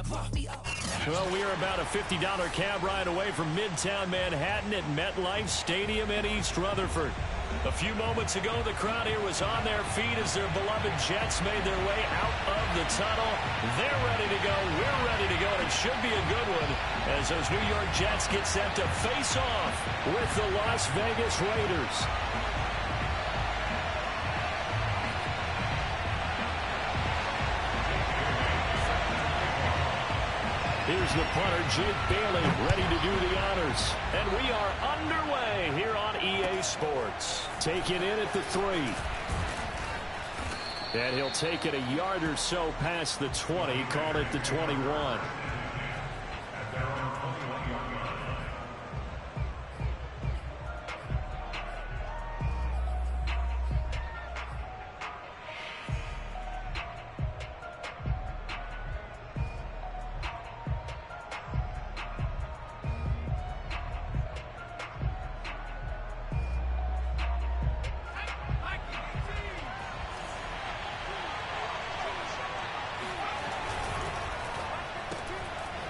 Well, we are about a $50 cab ride away from Midtown Manhattan at MetLife Stadium in East Rutherford. A few moments ago, the crowd here was on their feet as their beloved Jets made their way out of the tunnel. They're ready to go. We're ready to go. And it should be a good one as those New York Jets get set to face off with the Las Vegas Raiders. Here's the punter, Jake Bailey, ready to do the honors. And we are underway here on EA Sports. Taking in at the 3. And he'll take it a yard or so past the 20, call it the 21.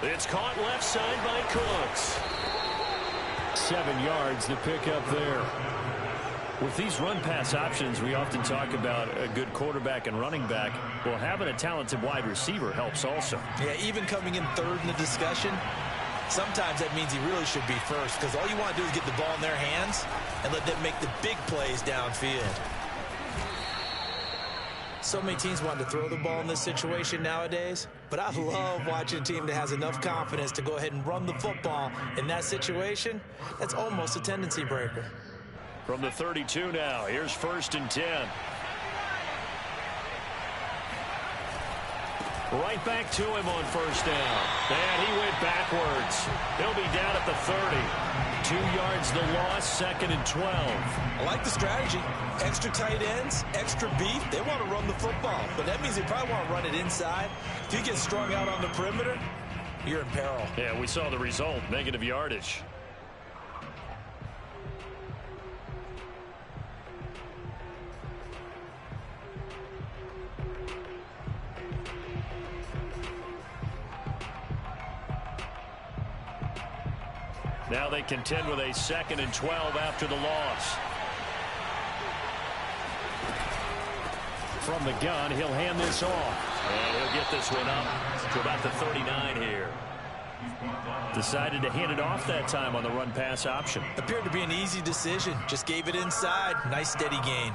It's caught left side by Cooks. 7 yards to pick up there. With these run-pass options, we often talk about a good quarterback and running back. Well, having a talented wide receiver helps also. Yeah, even coming in third in the discussion, sometimes that means he really should be first because all you want to do is get the ball in their hands and let them make the big plays downfield. So many teams want to throw the ball in this situation nowadays, but I love watching a team that has enough confidence to go ahead and run the football in that situation. That's almost a tendency breaker. From the 32 now, here's 1st and 10. Right back to him on 1st down. And he went backwards. He'll be down at the 30. 2 yards the loss, 2nd and 12. I like the strategy. Extra tight ends, extra beef. They want to run the football, but that means they probably want to run it inside. If you get strung out on the perimeter, you're in peril. Yeah, we saw the result, negative yardage. Now they contend with a 2nd and 12 after the loss. From the gun, he'll hand this off. And he'll get this one up to about the 39 here. Decided to hand it off that time on the run-pass option. Appeared to be an easy decision. Just gave it inside. Nice steady gain.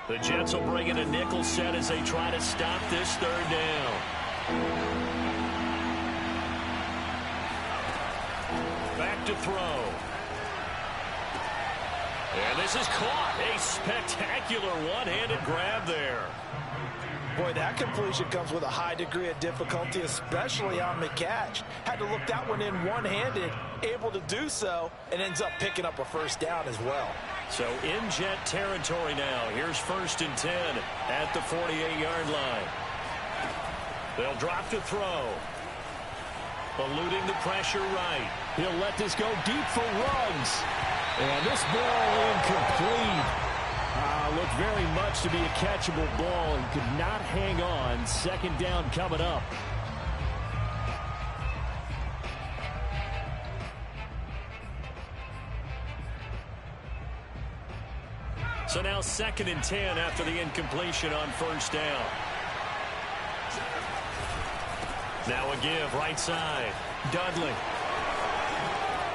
The Jets will bring in a nickel set as they try to stop this 3rd down. Back to throw. And this is caught. A spectacular one-handed grab there. Boy, that completion comes with a high degree of difficulty, especially on the catch. Had to look that one in one-handed, able to do so, and ends up picking up a 1st down as well. So in Jet territory now. Here's 1st and 10 at the 48-yard line. They'll drop to throw. Eluding the pressure right. He'll let this go deep for Ruggs. And this ball incomplete. Looked very much to be a catchable ball and could not hang on. 2nd down coming up. So now 2nd and 10 after the incompletion on 1st down. Now a give right side. Dudley.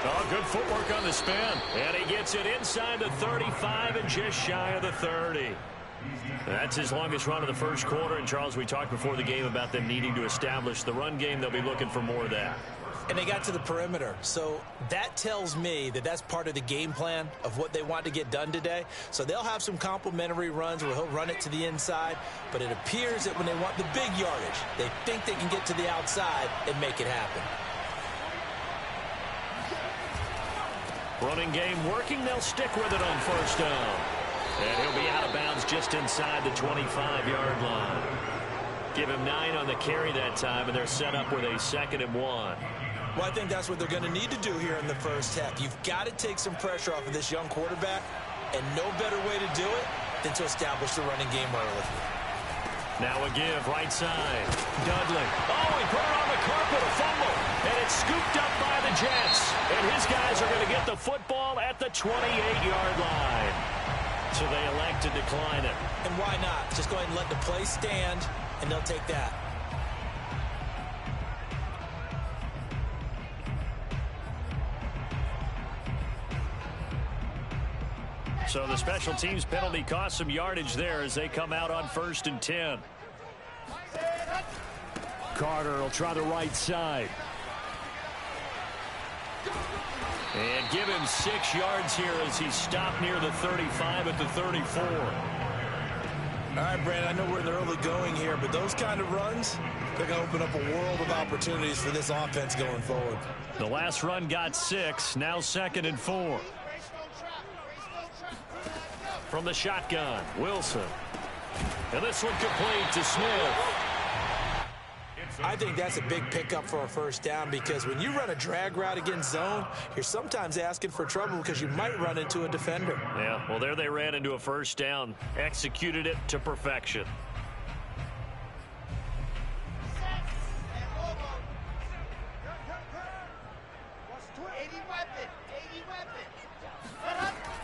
Oh, good footwork on the spin. And he gets it inside the 35 and just shy of the 30. That's his longest run of the 1st quarter. And, Charles, we talked before the game about them needing to establish the run game. They'll be looking for more of that. And they got to the perimeter. So that tells me that that's part of the game plan of what they want to get done today. So they'll have some complementary runs where he'll run it to the inside. But it appears that when they want the big yardage, they think they can get to the outside and make it happen. Running game working. They'll stick with it on 1st down. And he'll be out of bounds just inside the 25-yard line. Give him 9 on the carry that time, and they're set up with a 2nd and 1. Well, I think that's what they're going to need to do here in the first half. You've got to take some pressure off of this young quarterback, and no better way to do it than to establish the running game early. Now a give, right side. Dudley. Oh, he put it on the carpet, a fumble. And it's scooped up by the Jets. And his guys are going to get the football at the 28-yard line. So they elect to decline it. And why not? Just go ahead and let the play stand, and they'll take that. So the special teams penalty cost some yardage there as they come out on 1st and 10. Carter will try the right side. And give him 6 yards here as he stopped near the 35 at the 34. All right, Brandon, I know we're in the early going here, but those kind of runs, they're going to open up a world of opportunities for this offense going forward. The last run got 6, now 2nd and 4. From the shotgun, Wilson. And this one complete to Smith. I think that's a big pickup for a first down because when you run a drag route against zone, you're sometimes asking for trouble because you might run into a defender. Yeah, well, there they ran into a first down, executed it to perfection.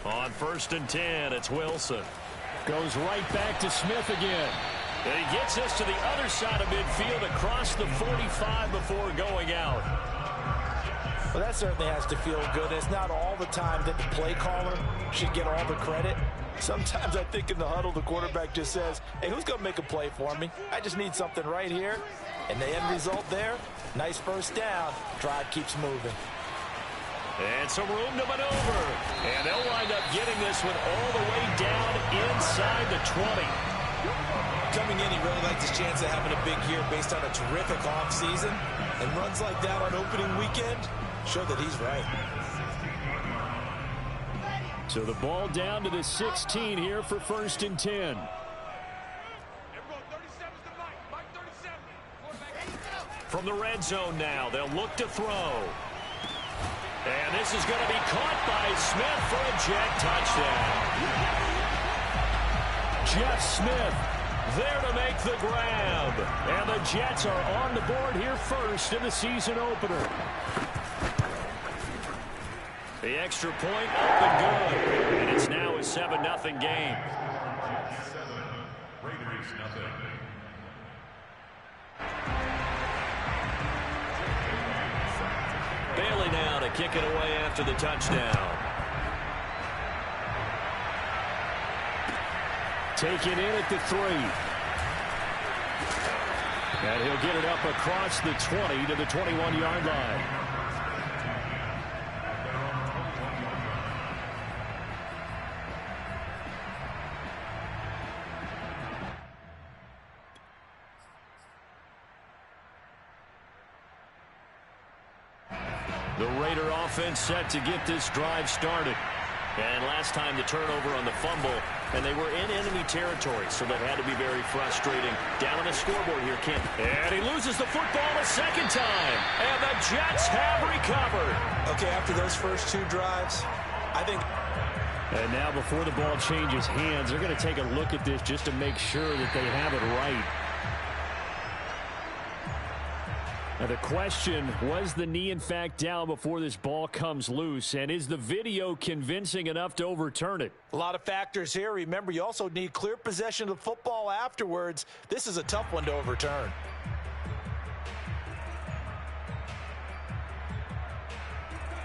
On 1st and 10, it's Wilson. Goes right back to Smith again. And he gets us to the other side of midfield across the 45 before going out. Well, that certainly has to feel good. It's not all the time that the play caller should get all the credit. Sometimes I think in the huddle, the quarterback just says, hey, who's going to make a play for me? I just need something right here. And the end result there, nice first down. Drive keeps moving. And some room to maneuver. And they'll wind up getting this one all the way down inside the 20. Coming in, he really likes his chance of having a big year based on a terrific offseason. And runs like that on opening weekend show that he's right. So the ball down to the 16 here for 1st and 10. From the red zone now, they'll look to throw. And this is going to be caught by Smith for a Jet touchdown. Jeff Smith there to make the grab. And the Jets are on the board here first in the season opener. The extra point up and good. And it's now a 7-0 game. Bailey now to kick it away after the touchdown. Taken in at the 3. And he'll get it up across the 20 to the 21-yard line. The Raider offense set to get this drive started. And last time the turnover on the fumble, and they were in enemy territory, so that had to be very frustrating. Down on the scoreboard here, Kent. And he loses the football a second time. And the Jets have recovered. Okay, after those first 2 drives, I think... And now before the ball changes hands, they're going to take a look at this just to make sure that they have it right. Now the question, was the knee in fact down before this ball comes loose? And is the video convincing enough to overturn it? A lot of factors here. Remember, you also need clear possession of the football afterwards. This is a tough one to overturn.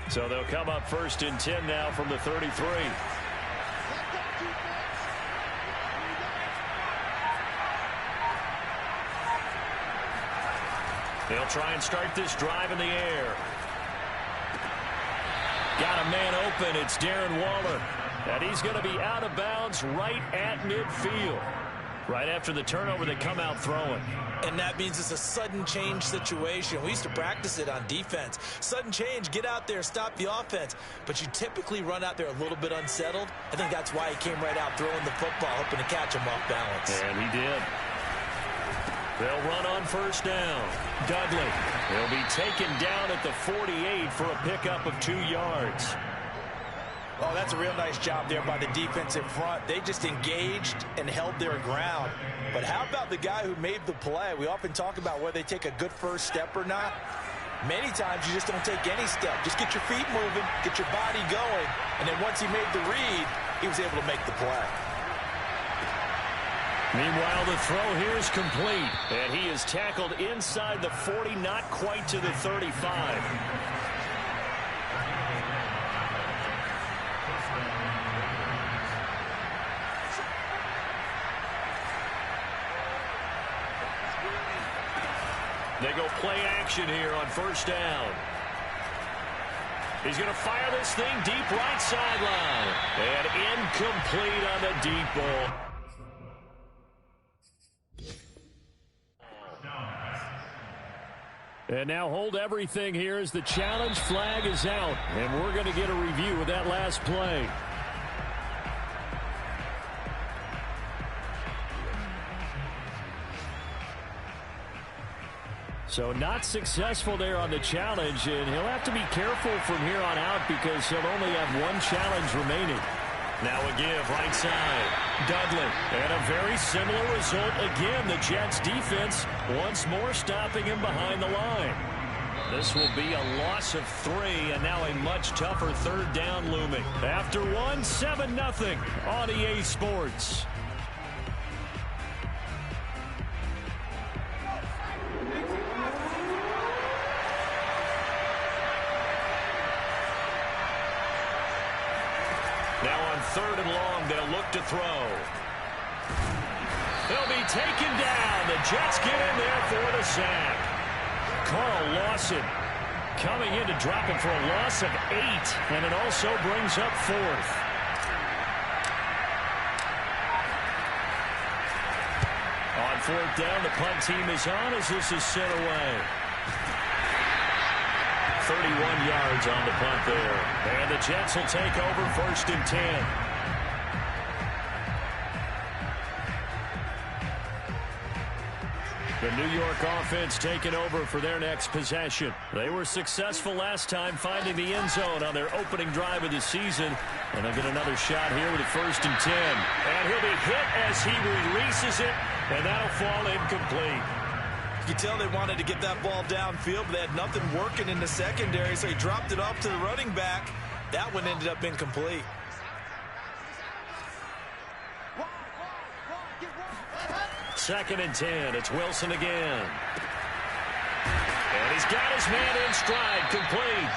So they'll come up 1st and 10 now from the 33. They'll try and start this drive in the air. Got a man open. It's Darren Waller. And he's going to be out of bounds right at midfield. Right after the turnover, they come out throwing. And that means it's a sudden change situation. We used to practice it on defense. Sudden change, get out there, stop the offense. But you typically run out there a little bit unsettled. I think that's why he came right out throwing the football, hoping to catch him off balance. And he did. They'll run on first down. Dudley. He'll be taken down at the 48 for a pickup of 2 yards. Oh, that's a real nice job there by the defensive front. They just engaged and held their ground. But how about the guy who made the play? We often talk about whether they take a good first step or not. Many times you just don't take any step. Just get your feet moving, get your body going, and then once he made the read, he was able to make the play. Meanwhile, the throw here is complete, and he is tackled inside the 40, not quite to the 35. They go play action here on first down. He's going to fire this thing deep right sideline. And incomplete on the deep ball. And now hold everything here as the challenge flag is out. And we're going to get a review of that last play. So not successful there on the challenge, and he'll have to be careful from here on out because he'll only have 1 challenge remaining. Now a give right side. Dudley. And a very similar result again. The Jets defense once more stopping him behind the line. This will be a loss of 3, and now a much tougher third down looming. After 1, 7-0 on EA Sports. Now on 3rd and long, they'll look to throw. He'll be taken down. The Jets get in there for the sack. Carl Lawson coming in to drop him for a loss of 8, and it also brings up 4th. On 4th down, the punt team is on as this is sent away. 31 yards on the punt there. And the Jets will take over 1st and 10. The New York offense taking over for their next possession. They were successful last time finding the end zone on their opening drive of the season. And they'll get another shot here with a 1st and 10. And he'll be hit as he releases it, and that'll fall incomplete. You can tell they wanted to get that ball downfield, but they had nothing working in the secondary, so he dropped it off to the running back. That one ended up incomplete. Second and 10. It's Wilson again. And he's got his man in stride, complete.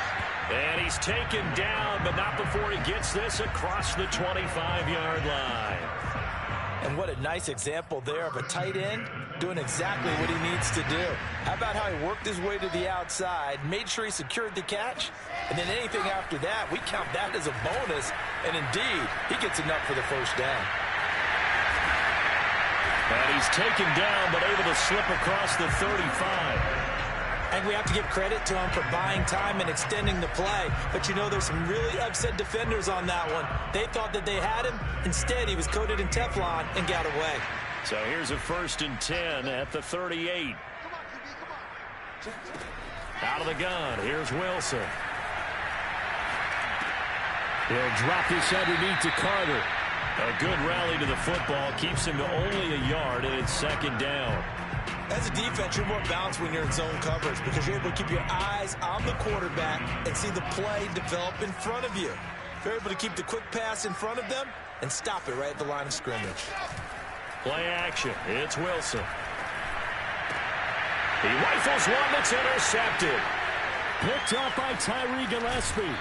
And he's taken down, but not before he gets this across the 25-yard line. And what a nice example there of a tight end doing exactly what he needs to do. How about how he worked his way to the outside, made sure he secured the catch, and then anything after that, we count that as a bonus. And indeed, he gets enough for the 1st down. And he's taken down, but able to slip across the 35. And we have to give credit to him for buying time and extending the play. But you know, there's some really upset defenders on that one. They thought that they had him. Instead, he was coated in Teflon and got away. So here's a 1st and 10 at the 38. Out of the gun, here's Wilson. He'll drop this underneath to Carter. A good rally to the football keeps him to only a yard, and it's 2nd down. As a defense, you're more balanced when you're in zone coverage because you're able to keep your eyes on the quarterback and see the play develop in front of you. You're able to keep the quick pass in front of them and stop it right at the line of scrimmage. Play action. It's Wilson. He rifles one that's intercepted. Picked up by Tyree Gillespie.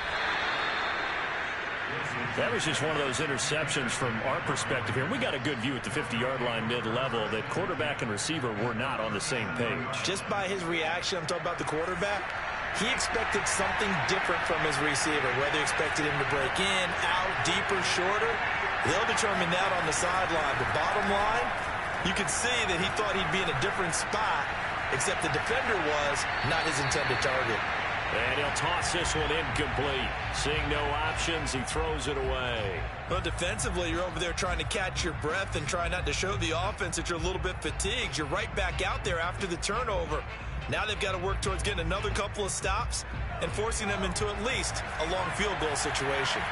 That was just one of those interceptions from our perspective here. We got a good view at the 50-yard line mid-level that quarterback and receiver were not on the same page. Just by his reaction, I'm talking about the quarterback, he expected something different from his receiver, whether he expected him to break in, out, deeper, shorter. They'll determine that on the sideline. The bottom line, you could see that he thought he'd be in a different spot, except the defender was not his intended target. And he'll toss this one incomplete. Seeing no options, he throws it away. Well, defensively, you're over there trying to catch your breath and try not to show the offense that you're a little bit fatigued. You're right back out there after the turnover. Now they've got to work towards getting another couple of stops and forcing them into at least a long field goal situation.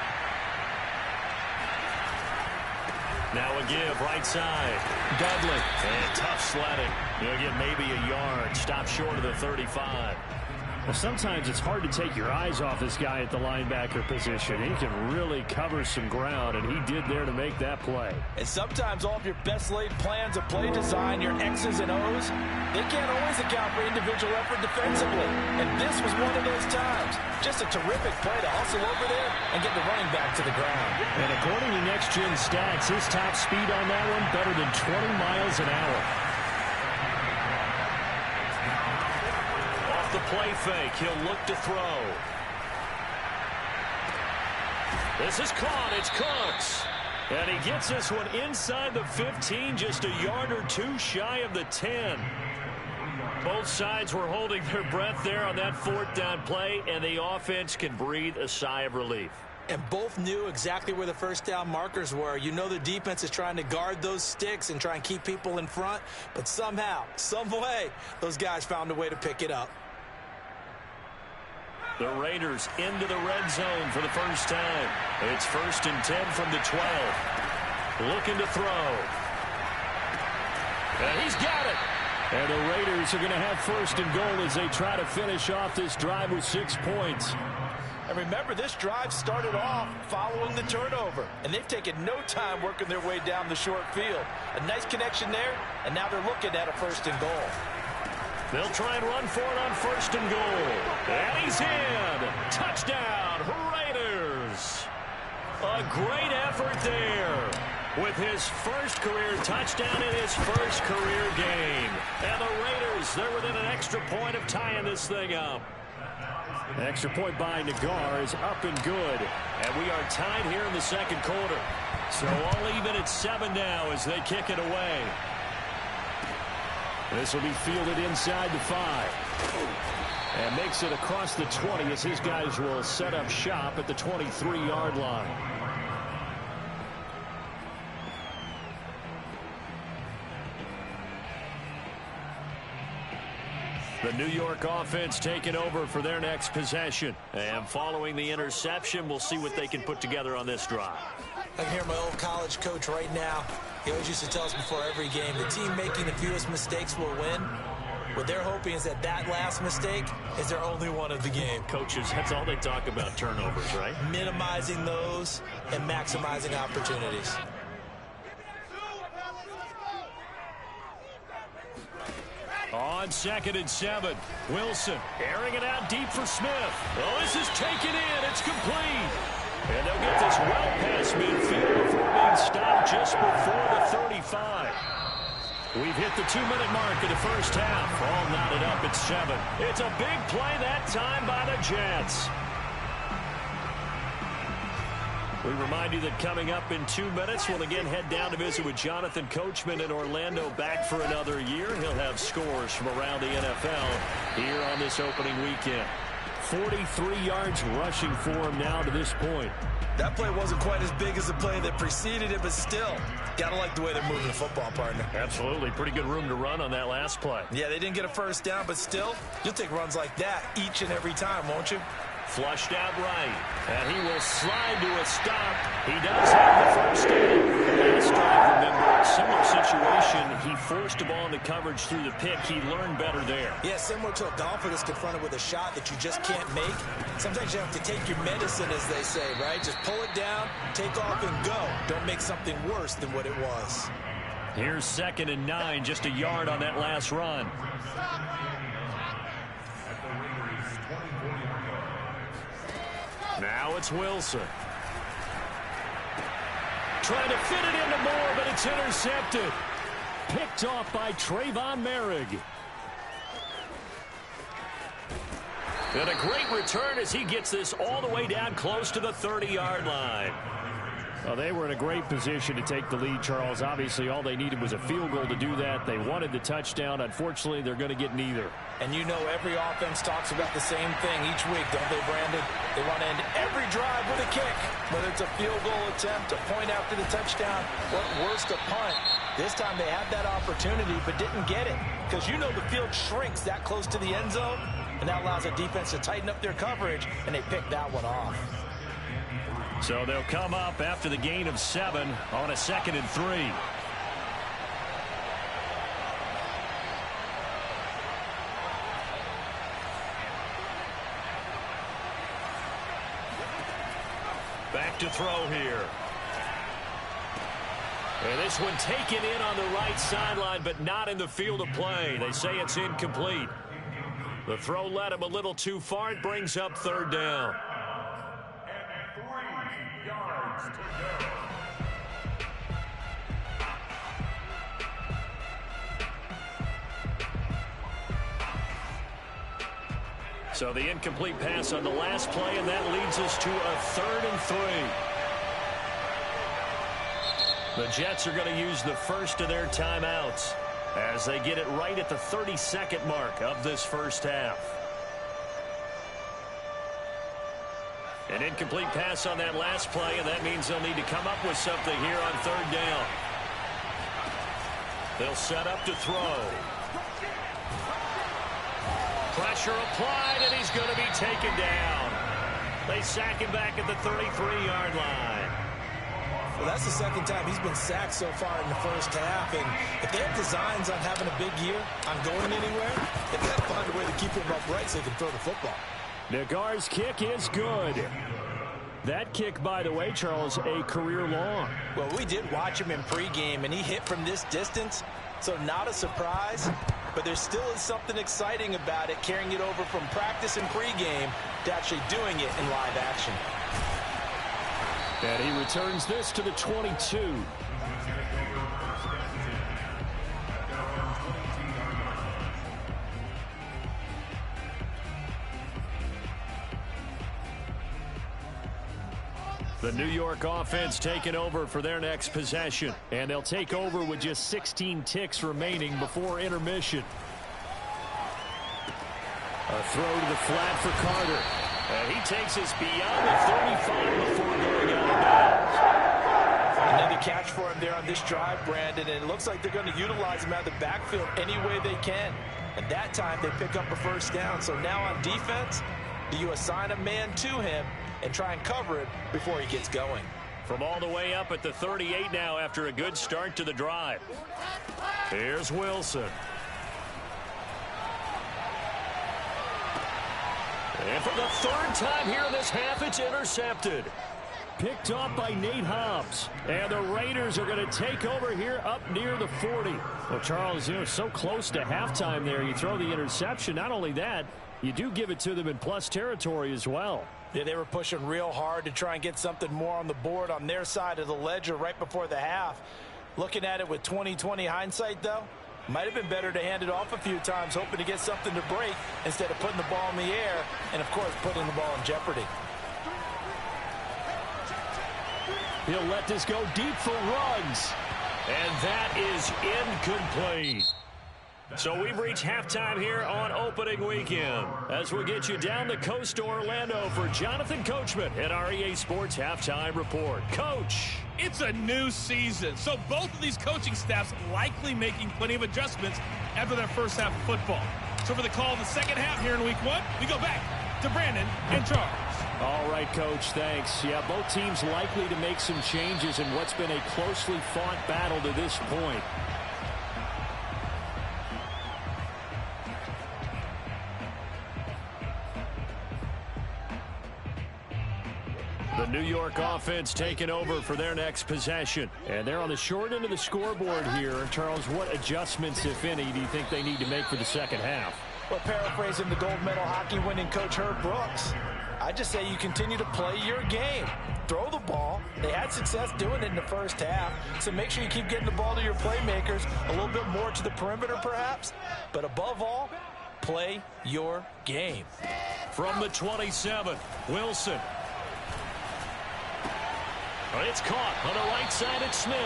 Now a give, right side. Dudley. And tough sledding. He'll get maybe a yard. Stop short of the 35. Well, sometimes it's hard to take your eyes off this guy at the linebacker position. He can really cover some ground, and he did there to make that play. And sometimes all of your best laid plans of play design, your X's and O's, they can't always account for individual effort defensively. And this was one of those times. Just a terrific play to hustle over there and get the running back to the ground. And according to Next Gen Stats, his top speed on that one better than 20 miles an hour. The play fake. He'll look to throw. This is caught. It's Cooks. And he gets this one inside the 15, just a yard or two shy of the 10. Both sides were holding their breath there on that fourth down play, and the offense can breathe a sigh of relief. And both knew exactly where the first down markers were. You know the defense is trying to guard those sticks and try and keep people in front, but somehow, some way, those guys found a way to pick it up. The Raiders into the red zone for the first time. It's 1st and 10 from the 12. Looking to throw. And he's got it. And the Raiders are going to have 1st and goal as they try to finish off this drive with 6 points. And remember, this drive started off following the turnover. And they've taken no time working their way down the short field. A nice connection there, and now they're looking at a 1st and goal. They'll try and run for it on 1st and goal. And he's in. Touchdown, Raiders. A great effort there with his first career touchdown in his first career game. And the Raiders, they're within an extra point of tying this thing up. An extra point by Nagar is up and good. And we are tied here in the second quarter. So all even at 7 now as they kick it away. This will be fielded inside the 5. And makes it across the 20 as his guys will set up shop at the 23-yard line. The New York offense taking over for their next possession. And following the interception, we'll see what they can put together on this drive. I can hear my old college coach right now. He always used to tell us before every game, the team making the fewest mistakes will win. What they're hoping is that that last mistake is their only one of the game. Coaches, that's all they talk about, turnovers, right? Minimizing those and maximizing opportunities. On 2nd and 7, Wilson airing it out deep for Smith. Oh, this is taken in. It's complete. And they'll get this well past midfield before being stopped just before the 35. We've hit the 2-minute mark of the first half. All knotted up at 7. It's a big play that time by the Jets. We remind you that coming up in 2 minutes, we'll again head down to visit with Jonathan Coachman in Orlando, back for another year. He'll have scores from around the NFL here on this opening weekend. 43 yards rushing for him now to this point. That play wasn't quite as big as the play that preceded it, but still, got to like the way they're moving the football, partner. Absolutely. Pretty good room to run on that last play. Yeah, they didn't get a first down, but still, you'll take runs like that each and every time, won't you? Flushed out right. And he will slide to a stop. He does have the first down. Last drive, remember, similar situation. He forced the ball into coverage through the pick. He learned better there. Yeah, similar to a golfer that's confronted with a shot that you just can't make. Sometimes you have to take your medicine, as they say, right? Just pull it down, take off, and go. Don't make something worse than what it was. Here's 2nd and 9, just a yard on that last run. Now it's Wilson. Trying to fit it into Moore, but it's intercepted. Picked off by Trayvon Merrick. And a great return as he gets this all the way down close to the 30-yard line. Well, they were in a great position to take the lead, Charles. Obviously, all they needed was a field goal to do that. They wanted the touchdown. Unfortunately, they're going to get neither. And you know every offense talks about the same thing each week, don't they, Brandon? They want to end every drive with a kick, whether it's a field goal attempt, a point after the touchdown, or worse, a punt. This time they had that opportunity but didn't get it because you know the field shrinks that close to the end zone, and that allows the defense to tighten up their coverage, and they picked that one off. So they'll come up after the gain of 7 on a 2nd and 3. Back to throw here. And this one taken in on the right sideline, but not in the field of play. They say it's incomplete. The throw led him a little too far. It brings up 3rd down. So the incomplete pass on the last play, and that leads us to a 3rd and 3. The Jets are going to use the first of their timeouts as they get it right at the 32nd mark of this first half. An incomplete pass on that last play, and that means they'll need to come up with something here on 3rd down. They'll set up to throw. Pressure applied, and he's going to be taken down. They sack him back at the 33-yard line. Well, that's the 2nd time he's been sacked so far in the first half. And if they have designs on having a big year, on going anywhere, they've got to find a way to keep him upright so they can throw the football. Nagar's kick is good. That kick, by the way, Charles, a career long. Well, we did watch him in pregame, and he hit from this distance, so not a surprise. But there still is something exciting about it, carrying it over from practice and pregame to actually doing it in live action. And he returns this to the 22. The New York offense taking over for their next possession. And they'll take over with just 16 ticks remaining before intermission. A throw to the flat for Carter. And he takes us beyond the 35 before going out of bounds. Another catch for him there on this drive, Brandon, and it looks like they're going to utilize him out of the backfield any way they can. And that time they pick up a 1st down. So now on defense, do you assign a man to him and try and cover it before he gets going? From all the way up at the 38 now after a good start to the drive. Here's Wilson. And for the 3rd time here in this half, it's intercepted. Picked off by Nate Hobbs. And the Raiders are going to take over here up near the 40. Well, Charles, so close to halftime there. You throw the interception. Not only that, you do give it to them in plus territory as well. Yeah, they were pushing real hard to try and get something more on the board on their side of the ledger right before the half. Looking at it with 20/20 hindsight, though, might have been better to hand it off a few times, hoping to get something to break instead of putting the ball in the air and, of course, putting the ball in jeopardy. He'll let this go deep for Ruggs. And that is incomplete. So we've reached halftime here on opening weekend. As we get you down the coast to Orlando for Jonathan Coachman at our EA Sports Halftime Report. Coach. It's a new season, so both of these coaching staffs likely making plenty of adjustments after their first half of football. So for the call of the second half here in week 1, we go back to Brandon and Charles. All right, Coach, thanks. Yeah, both teams likely to make some changes in what's been a closely fought battle to this point. The New York offense taking over for their next possession. And they're on the short end of the scoreboard here. Charles, what adjustments, if any, do you think they need to make for the second half? Well, paraphrasing the gold medal hockey winning coach Herb Brooks, I just say you continue to play your game. Throw the ball. They had success doing it in the first half, so make sure you keep getting the ball to your playmakers, a little bit more to the perimeter perhaps, but above all, play your game. From the 27, Wilson. It's caught on the right side at Smith.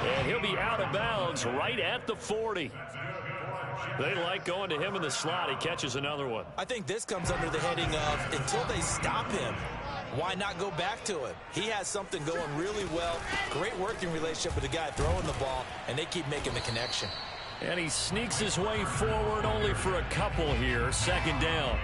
And he'll be out of bounds right at the 40. They like going to him in the slot. He catches another one. I think this comes under the heading of until they stop him, why not go back to him? He has something going really well. Great working relationship with the guy throwing the ball, and they keep making the connection. And he sneaks his way forward only for a couple here. Second down.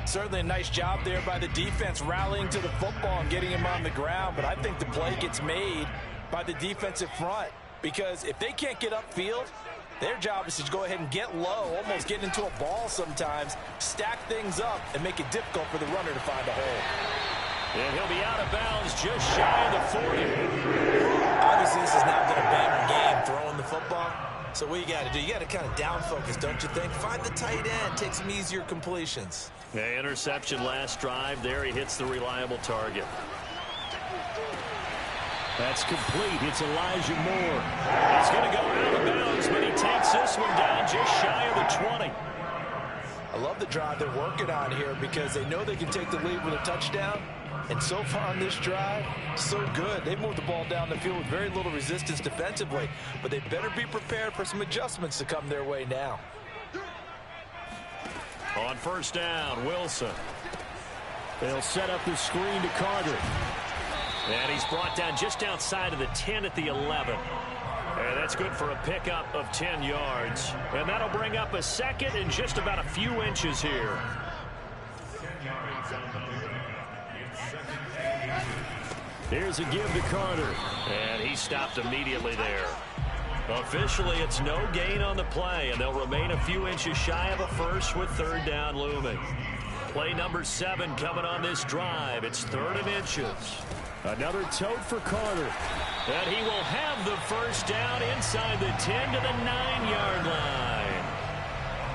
Certainly a nice job there by the defense rallying to the football and getting him on the ground. But I think the play gets made by the defensive front, because if they can't get upfield, their job is to go ahead and get low, almost get into a ball sometimes, stack things up, and make it difficult for the runner to find a hole. And he'll be out of bounds just shy of the 40. Obviously, this has now been a banger game throwing the football. So what you got to do, you got to kind of down focus, don't you think? Find the tight end, take some easier completions. Yeah, interception last drive. There he hits the reliable target. That's complete. It's Elijah Moore. He's going to go out of bounds, but he takes this one down just shy of the 20. I love the drive they're working on here because they know they can take the lead with a touchdown. And so far on this drive, so good. They moved the ball down the field with very little resistance defensively. But they better be prepared for some adjustments to come their way now. On first down, Wilson. They'll set up the screen to Carter. And he's brought down just outside of the 10 at the 11. And that's good for a pickup of 10 yards. And that'll bring up a second and just about a few inches here. Here's a give to Carter. And he stopped immediately there. Officially, it's no gain on the play, and they'll remain a few inches shy of a first with third down looming. Play number 7 coming on this drive. It's 3rd and inches. Another tote for Carter. And he will have the first down inside the 10 to the 9-yard line.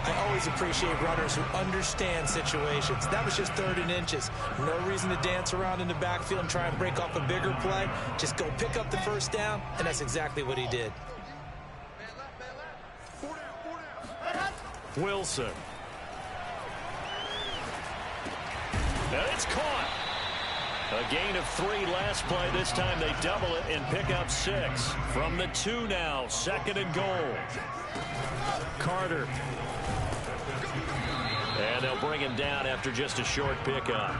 I always appreciate runners who understand situations. That was just 3rd and inches. No reason to dance around in the backfield and try and break off a bigger play. Just go pick up the first down, and that's exactly what he did. Wilson. Now it's caught. A gain of 3 last play. This time they double it and pick up 6. From the 2 now, 2nd and goal. Carter. And they'll bring him down after just a short pickup.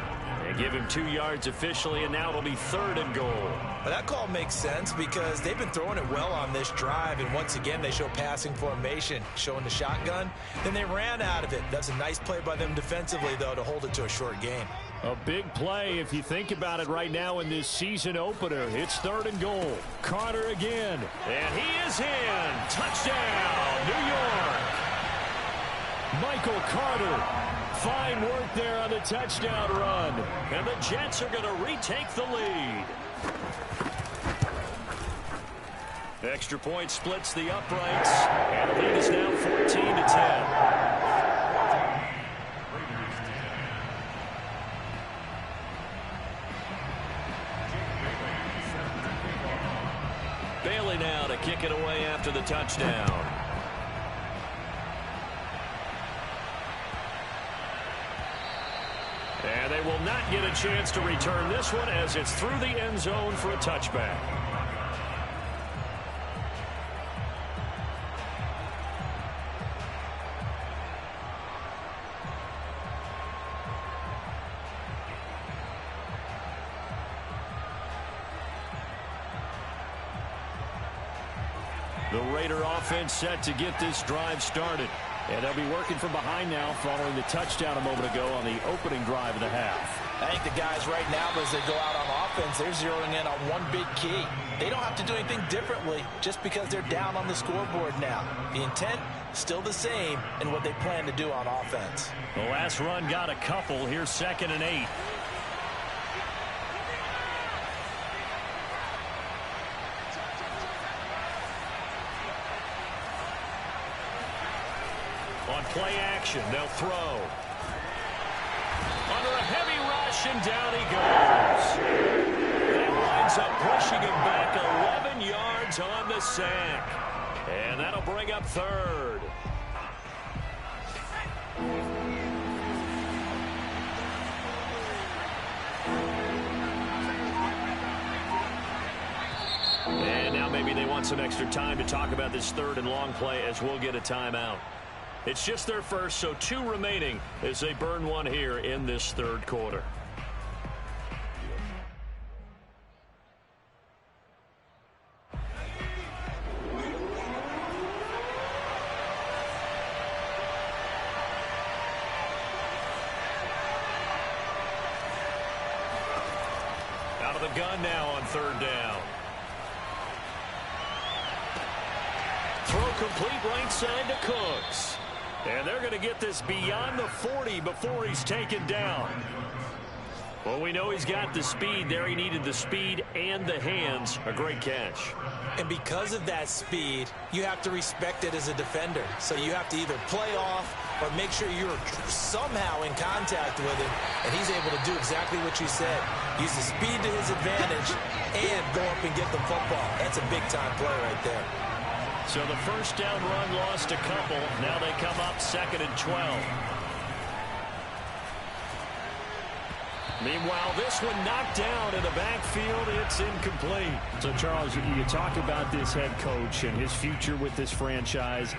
And give him 2 yards officially, and now it'll be 3rd and goal. Well, that call makes sense because they've been throwing it well on this drive, and once again they show passing formation, showing the shotgun. Then they ran out of it. That's a nice play by them defensively, though, to hold it to a short game. A big play if you think about it right now in this season opener. It's 3rd and goal. Carter again. And he is in. Touchdown, New York. Michael Carter. Fine work there on the touchdown run. And the Jets are going to retake the lead. Extra point splits the uprights. And the lead is now 14-10. Bailey now to kick it away after the touchdown. And they will not get a chance to return this one as it's through the end zone for a touchback. The Raider offense set to get this drive started. And they'll be working from behind now following the touchdown a moment ago on the opening drive of the half. I think the guys right now, as they go out on offense, they're zeroing in on one big key. They don't have to do anything differently just because they're down on the scoreboard now. The intent, still the same in what they plan to do on offense. The last run got a couple. Here's 2nd and 8. On play action, they'll throw. Under a heavy rush, and down he goes. That winds up pushing him back 11 yards on the sack. And that'll bring up 3rd. maybe they want some extra time to talk about this third and long play as we'll get a timeout. It's just their first, so 2 remaining as they burn one here in this third quarter. Out of the gun now on third down. Throw complete right side to Cooks. And they're going to get this beyond the 40 before he's taken down. Well, we know he's got the speed there. He needed the speed and the hands. A great catch. And because of that speed, you have to respect it as a defender. So you have to either play off or make sure you're somehow in contact with him, and he's able to do exactly what you said. Use the speed to his advantage and go up and get the football. That's a big-time play right there. So the first down run lost a couple. Now they come up 2nd and 12. Meanwhile, this one knocked down in the backfield. It's incomplete. So, Charles, you talk about this head coach and his future with this franchise.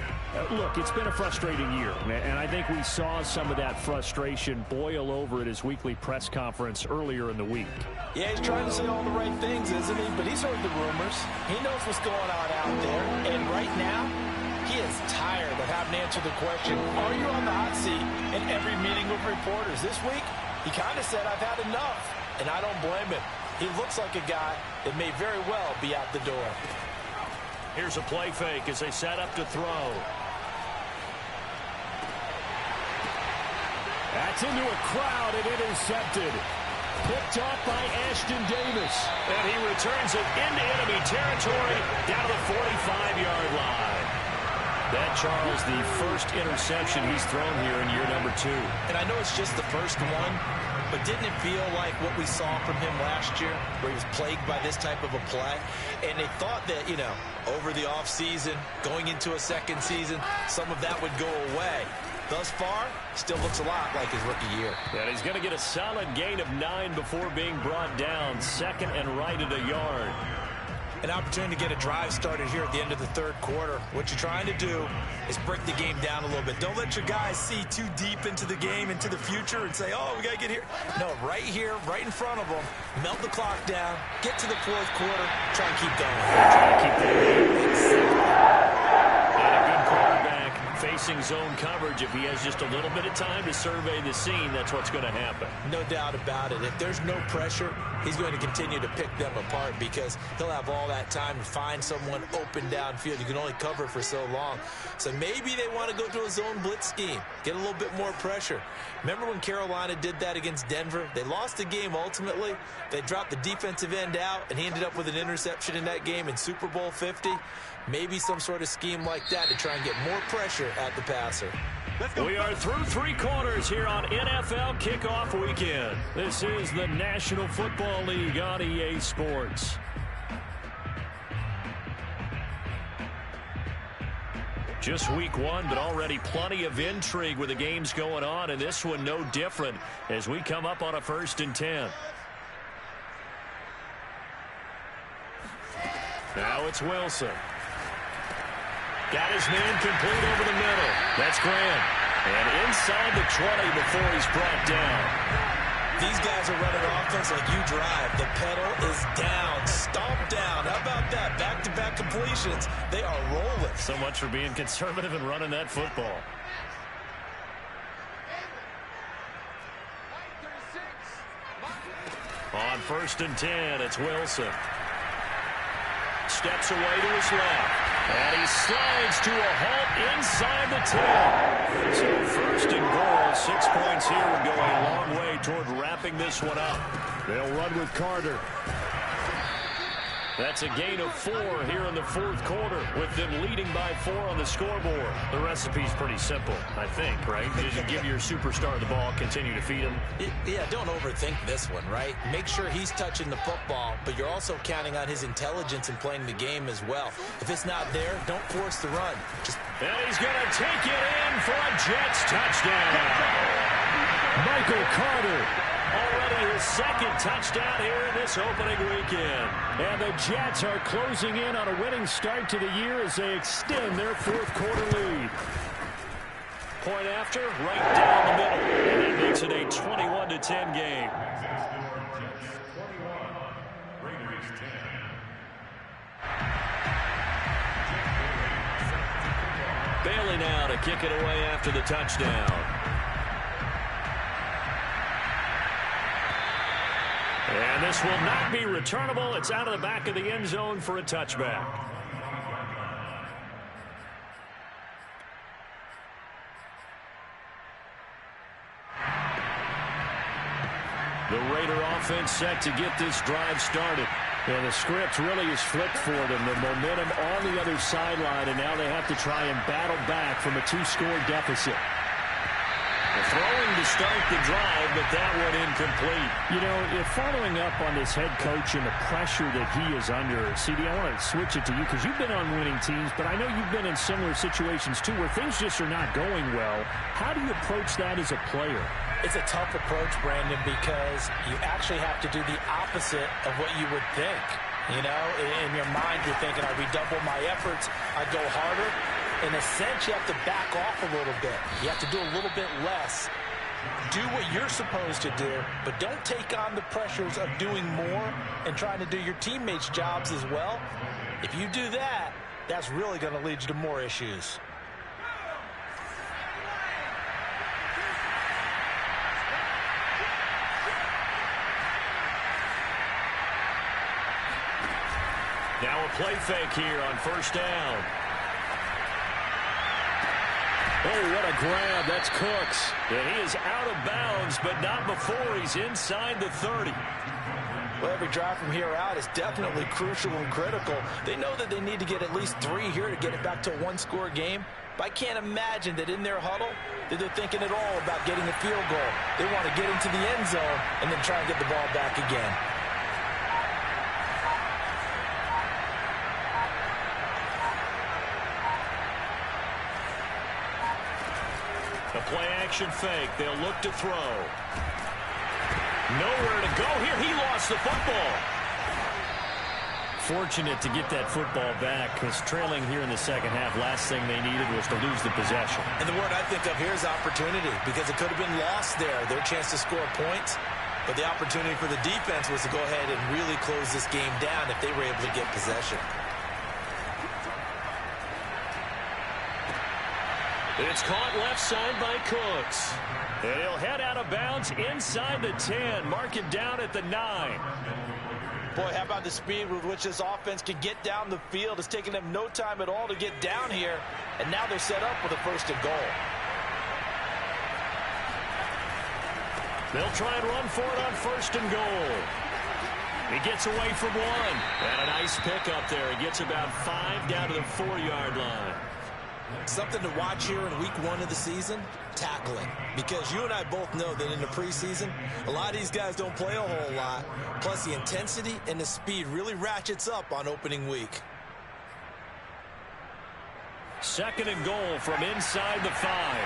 Look, it's been a frustrating year, and I think we saw some of that frustration boil over at his weekly press conference earlier in the week. Yeah, he's trying to say all the right things, isn't he? But he's heard the rumors. He knows what's going on out there. And right now, he is tired of having to answer the question, are you on the hot seat in every meeting with reporters? This week, he kind of said, I've had enough. And I don't blame him. He looks like a guy that may very well be out the door. Here's a play fake as they set up to throw. That's into a crowd and intercepted. Picked off by Ashton Davis. And he returns it into enemy territory down to the 45-yard line. That, Charles, the first interception he's thrown here in year number 2. And I know it's just the first one, but didn't it feel like what we saw from him last year, where he was plagued by this type of a play? And they thought that, you know, over the offseason, going into a second season, some of that would go away. Thus far, still looks a lot like his rookie year. And he's going to get a solid gain of 9 before being brought down. 2nd and right at a yard. An opportunity to get a drive started here at the end of the third quarter. What you're trying to do is break the game down a little bit. Don't let your guys see too deep into the game, into the future, and say, oh, we got to get here. No, right here, right in front of them, melt the clock down, get to the fourth quarter, try and keep going. Try to keep that game. And a good quarterback facing zone coverage. If he has just a little bit of time to survey the scene, that's what's going to happen. No doubt about it. If there's no pressure, he's going to continue to pick them apart because he'll have all that time to find someone open downfield. You can only cover for so long. So maybe they want to go to a zone blitz scheme, get a little bit more pressure. Remember when Carolina did that against Denver? They lost the game ultimately. They dropped the defensive end out, and he ended up with an interception in that game in Super Bowl 50. Maybe some sort of scheme like that to try and get more pressure at the passer. We are through 3 quarters here on NFL Kickoff Weekend. This is the National Football League on EA Sports. Just week 1, but already plenty of intrigue with the games going on, and this one no different as we come up on a 1st and 10. Now it's Wilson. Got his man complete over the middle. That's Grant. And inside the 20 before he's brought down. These guys are running offense like you drive. The pedal is down, stomped down. How about that? Back-to-back completions. They are rolling. So much for being conservative and running that football. On 1st and 10, it's Wilson. Steps away to his left. And he slides to a halt inside the 10. So 1st and goal, 6 points here would go a long way toward wrapping this one up. They'll run with Carter. That's a gain of 4 here in the 4th quarter with them leading by 4 on the scoreboard. The recipe's pretty simple, I think, right? Just give your superstar the ball, continue to feed him. Yeah, don't overthink this one, right? Make sure he's touching the football, but you're also counting on his intelligence in playing the game as well. If it's not there, don't force the run. And he's going to take it in for a Jets touchdown. Michael Carter. Already already his second touchdown here in this opening weekend. And the Jets are closing in on a winning start to the year as they extend their fourth quarter lead. Point after, right down the middle. And that makes it a 21-10 game. Bailey now to kick it away after the touchdown. And this will not be returnable. It's out of the back of the end zone for a touchback. The Raider offense set to get this drive started. And the script really is flipped for them. The momentum on the other sideline, and now they have to try and battle back from a two-score deficit. Throwing to start the drive, but that one incomplete. You know, if following up on this head coach and the pressure that he is under, CD, I want to switch it to you because you've been on winning teams, but I know you've been in similar situations too where things just are not going well. How do you approach that as a player? It's a tough approach, Brandon, because you actually have to do the opposite of what you would think. You know, in your mind, you're thinking, I redouble my efforts, I go harder. In a sense, you have to back off a little bit. You have to do a little bit less. Do what you're supposed to do, but don't take on the pressures of doing more and trying to do your teammates' jobs as well. If you do that, that's really going to lead you to more issues. Now a play fake here on first down. Oh, what a grab. That's Cooks. And he is out of bounds, but not before he's inside the 30. Well, every drive from here out is definitely crucial and critical. They know that they need to get at least 3 here to get it back to a one-score game. But I can't imagine that in their huddle that they're thinking at all about getting a field goal. They want to get into the end zone and then try and get the ball back again. A play-action fake. They'll look to throw. Nowhere to go here. He lost the football. Fortunate to get that football back because trailing here in the second half, last thing they needed was to lose the possession. And the word I think of here is opportunity because it could have been lost there. Their chance to score points. But the opportunity for the defense was to go ahead and really close this game down if they were able to get possession. It's caught left side by Cooks. And he'll head out of bounds inside the 10. Mark him down at the 9. Boy, how about the speed with which this offense can get down the field? It's taken them no time at all to get down here. And now they're set up with a first and goal. They'll try and run for it on first and goal. He gets away from one. And a nice pickup there. He gets about 5 down to the 4-yard line. Something to watch here in week 1 of the season, tackling. Because you and I both know that in the preseason, a lot of these guys don't play a whole lot. Plus the intensity and the speed really ratchets up on opening week. Second and goal from inside the 5.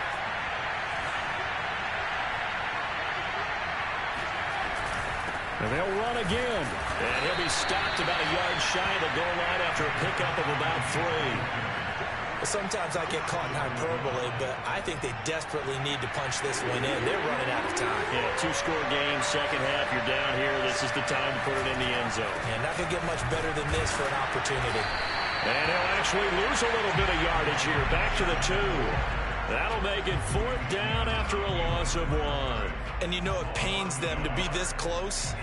And they'll run again. And he'll be stopped about a yard shy of the goal line after a pickup of about 3. Sometimes I get caught in hyperbole, but I think they desperately need to punch this one in. They're running out of time. Yeah, 2-score game, second half, you're down here. This is the time to put it in the end zone. And not going to get much better than this for an opportunity. And he'll actually lose a little bit of yardage here. Back to the 2. That'll make it 4th down after a loss of 1. And you know it pains them to be this close.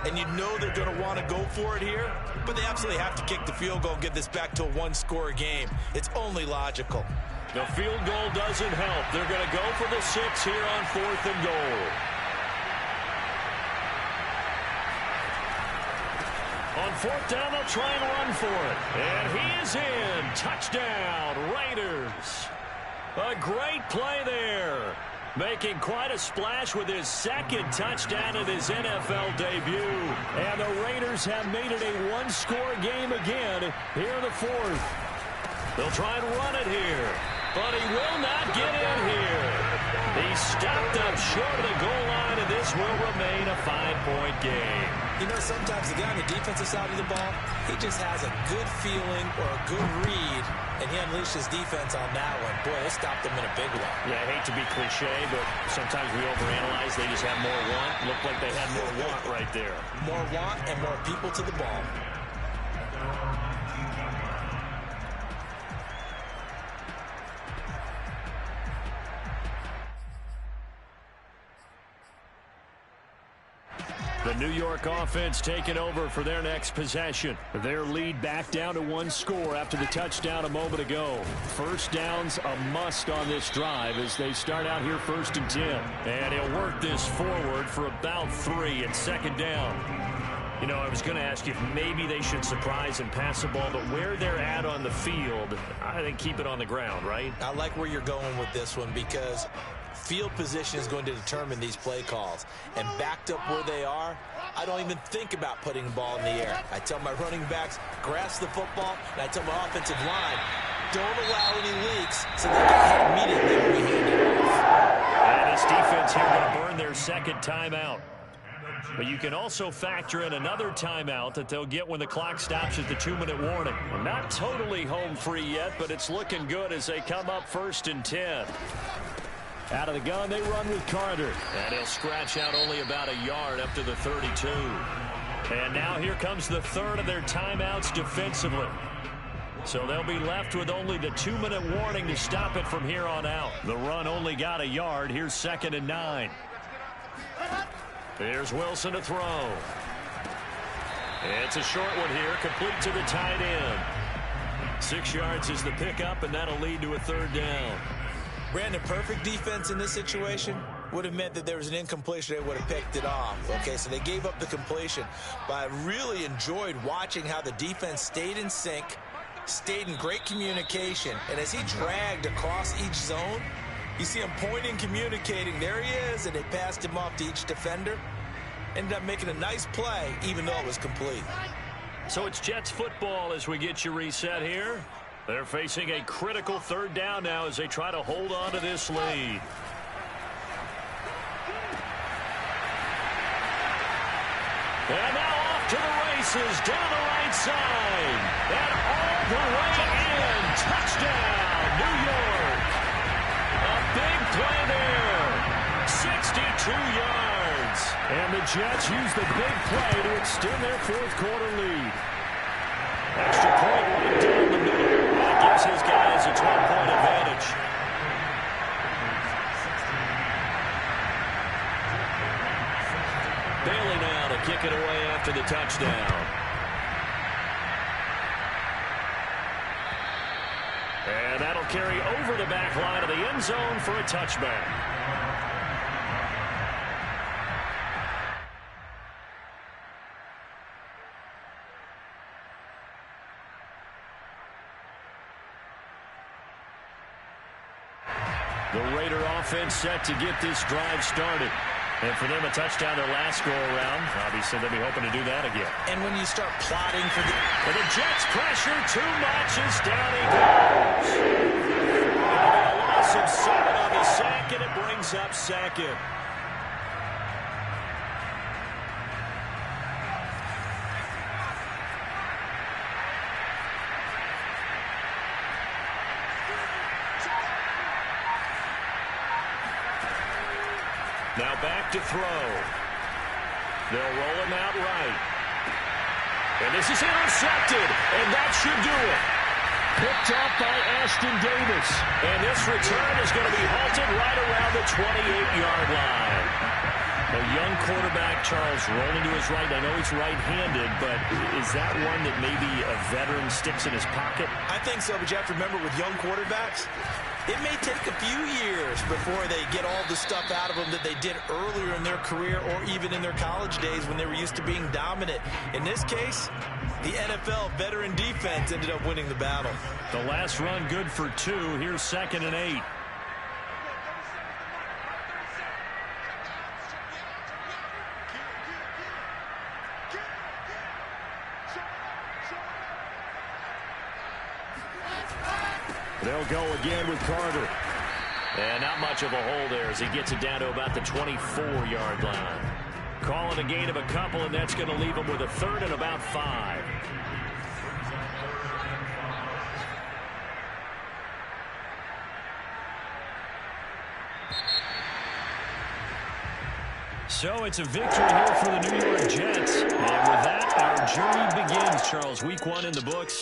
And you know they're going to want to go for it here. But they absolutely have to kick the field goal and get this back to a one-score game. It's only logical. The field goal doesn't help. They're going to go for the 6 here on 4th and goal. On 4th down, they'll try and run for it. And he is in. Touchdown, Raiders. A great play there. Making quite a splash with his second touchdown in his NFL debut. And the Raiders have made it a one-score game again here in the 4th. They'll try and run it here, but he will not get in here. He stopped up short of the goal line, and this will remain a 5-point game. You know, sometimes the guy on the defensive side of the ball, he just has a good feeling or a good read, and he unleashed his defense on that one. Boy, it stopped them in a big one. Yeah, I hate to be cliche, but sometimes we overanalyze. They just have more want. Looked like they had more want right there. More want and more people to the ball. The New York offense taking over for their next possession. Their lead back down to 1 score after the touchdown a moment ago. First down's a must on this drive as they start out here 1st and 10. And he'll work this forward for about 3 and 2nd down. You know, I was going to ask you if maybe they should surprise and pass the ball, but where they're at on the field, I think keep it on the ground, right? I like where you're going with this one because field position is going to determine these play calls. And backed up where they are, I don't even think about putting the ball in the air. I tell my running backs, grasp the football, and I tell my offensive line, don't allow any leaks so they can hit immediately when we hand it off. And this defense here going to burn their 2nd timeout. But you can also factor in another timeout that they'll get when the clock stops at the 2-minute warning. Well, not totally home free yet, but it's looking good as they come up 1st and 10. Out of the gun, they run with Carter. And he'll scratch out only about a yard up to the 32. And now here comes the 3rd of their timeouts defensively. So they'll be left with only the 2-minute warning to stop it from here on out. The run only got a yard. Here's 2nd and 9. Here's Wilson to throw. It's a short one here, complete to the tight end. 6 yards is the pickup, and that'll lead to a 3rd down. Brandon, perfect defense in this situation would have meant that there was an incompletion. They would have picked it off. Okay, so they gave up the completion. But I really enjoyed watching how the defense stayed in sync, stayed in great communication. And as he dragged across each zone, you see him pointing, communicating. There he is, and they passed him off to each defender. Ended up making a nice play, even though it was complete. So it's Jets football as we get you reset here. They're facing a critical 3rd down now as they try to hold on to this lead. And now off to the races down the right side. And all the way in. Touchdown, New York. A big play there. 62 yards. And the Jets use the big play to extend their 4th quarter lead. Extra point right down the middle. That gives his guys a 12-point advantage. Bailey now to kick it away after the touchdown. And that'll carry over the back line of the end zone for a touchback. The Raider offense set to get this drive started. And for them, a touchdown their last go-around. Obviously, they'll be hoping to do that again. And when you start plotting for the Jets pressure too much as down he goes. And a loss of 7 on the sack, and it brings up 2nd. Now back to throw. They'll roll him out right. And this is intercepted, and that should do it. Picked up by Ashton Davis. And this return is going to be halted right around the 28-yard line. A young quarterback, Charles, rolling to his right. I know he's right-handed, but is that one that maybe a veteran sticks in his pocket? I think so, but you have to remember with young quarterbacks, it may take a few years before they get all the stuff out of them that they did earlier in their career or even in their college days when they were used to being dominant. In this case, the NFL veteran defense ended up winning the battle. The last run good for 2. Here's 2nd and 8. They'll go again with Carter. And not much of a hole there as he gets it down to about the 24-yard line. Calling a gain of a couple, and that's going to leave him with a third and about 5. So it's a victory here for the New York Jets. And with that, our journey begins, Charles. Week 1 in the books.